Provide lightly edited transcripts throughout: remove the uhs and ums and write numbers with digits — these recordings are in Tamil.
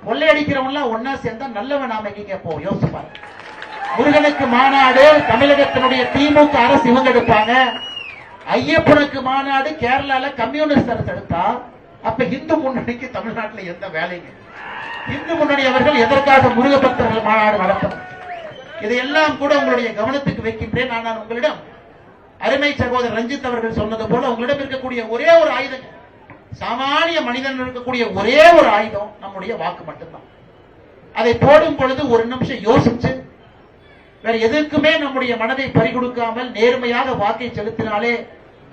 கொள்ளையடிக்கிறவங்க ஒன்னா சேர்ந்தா நல்லவன் நாம எங்க கேட்போம்? யோசிப்பாரு. முருகனுக்கு மாநாடு தமிழகத்தினுடைய திமுக அரசு இவங்க எடுப்பாங்க. ஐயப்பனுக்கு மாநாடு கேரளால கம்யூனிஸ்ட் அரசு எடுத்தா, அப்ப இந்து முன்னணிக்கு தமிழ்நாட்டில் எந்த வேலைங்க? இந்து முன்னணி அவர்கள் எதற்காக முருக பக்தர்கள் மாநாடு நடத்தும்? இதையெல்லாம் கூட உங்களுடைய கவனத்துக்கு வைக்கின்றேன். நான் உங்களிடம் அருமை சகோதரர் ரஞ்சித் அவர்கள் சொன்னது போல உங்களிடம் இருக்கக்கூடிய ஒரே ஒரு ஆயுதம், சாமானிய மனிதன் இருக்கக்கூடிய ஒரே ஒரு ஆயுதம் நம்முடைய வாக்கு மட்டும்தான். அதை போடும் பொழுது ஒரு நிமிஷம் யோசிச்சு வேற எதற்குமே நம்முடைய மனதை பறிகொடுக்காமல் நேர்மையாக வாக்கை செலுத்தினாலே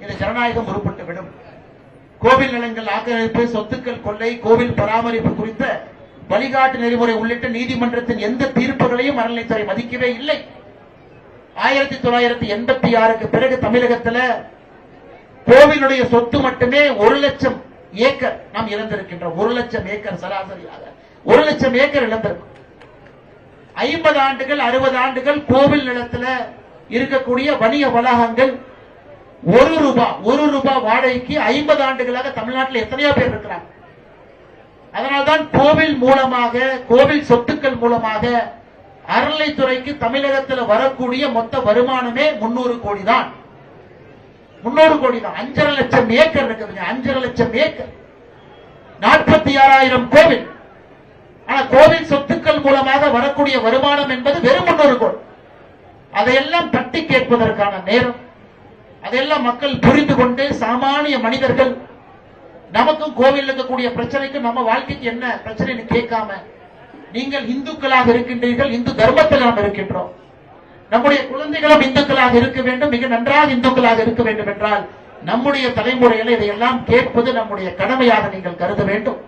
இந்த ஜனநாயகம் உருப்பட்டு விடும். கோவில் நிலங்கள் ஆக்கிரமிப்பு, சொத்துக்கள் கொள்ளை, கோவில் பராமரிப்பு குறித்த வழிகாட்டு நெறிமுறை உள்ளிட்ட நீதிமன்றத்தின் எந்த தீர்ப்புகளையும் அறநிலைத்துறை மதிக்கவே இல்லை. 1986க்கு பிறகு தமிழகத்தில் கோவிலுடைய சொத்து மட்டுமே 1,00,000 ஏக்கர் நாம் இழந்திருக்கின்றோம். 1,00,000 ஏக்கர் சராசரியாக 1,00,000 ஏக்கர் இழந்திருக்கும். 50 ஆண்டுகள் 60 ஆண்டுகள் கோவில் நிலத்தில் இருக்கக்கூடிய வணிக வளாகங்கள் ₹1 வாடகைக்கு 50 ஆண்டுகளாக தமிழ்நாட்டில் எத்தனையோ பேர் இருக்கிறாங்க. அதனால்தான் கோவில் மூலமாக, கோவில் சொத்துக்கள் மூலமாக அறநிலைத்துறைக்கு தமிழகத்தில் வரக்கூடிய மொத்த வருமானமே 300 கோடி தான். 300 கோடி தான். 5,5 லட்சம் ஏக்கர் இருக்குதுங்க. 5,5 லட்சம் ஏக்கர், 46,000 கோவில். ஆனா கோவில் சொத்துக்கள் மூலமாக வரக்கூடிய வருமானம் என்பது வெறும் 300 கோடி. அதையெல்லாம் தட்டி கேட்பதற்கான நேரம், அதையெல்லாம் மக்கள் புரிந்து கொண்டு சாமானிய மனிதர்கள் நமக்கும் கோவில் இருக்கக்கூடிய பிரச்சனைக்கு நம்ம வாழ்க்கைக்கு என்ன பிரச்சனை கேட்காம, நீங்கள் இந்துக்களாக இருக்கின்றீர்கள், இந்து தர்மத்தில் நாம் இருக்கின்றோம், நம்முடைய குழந்தைகளும் இந்துக்களாக இருக்க வேண்டும், மிக நன்றாக இந்துக்களாக இருக்க வேண்டும் என்றால் நம்முடைய தலைமுறைகளை இதையெல்லாம் கேட்பது நம்முடைய கடமையாக நீங்கள் கருத வேண்டும்.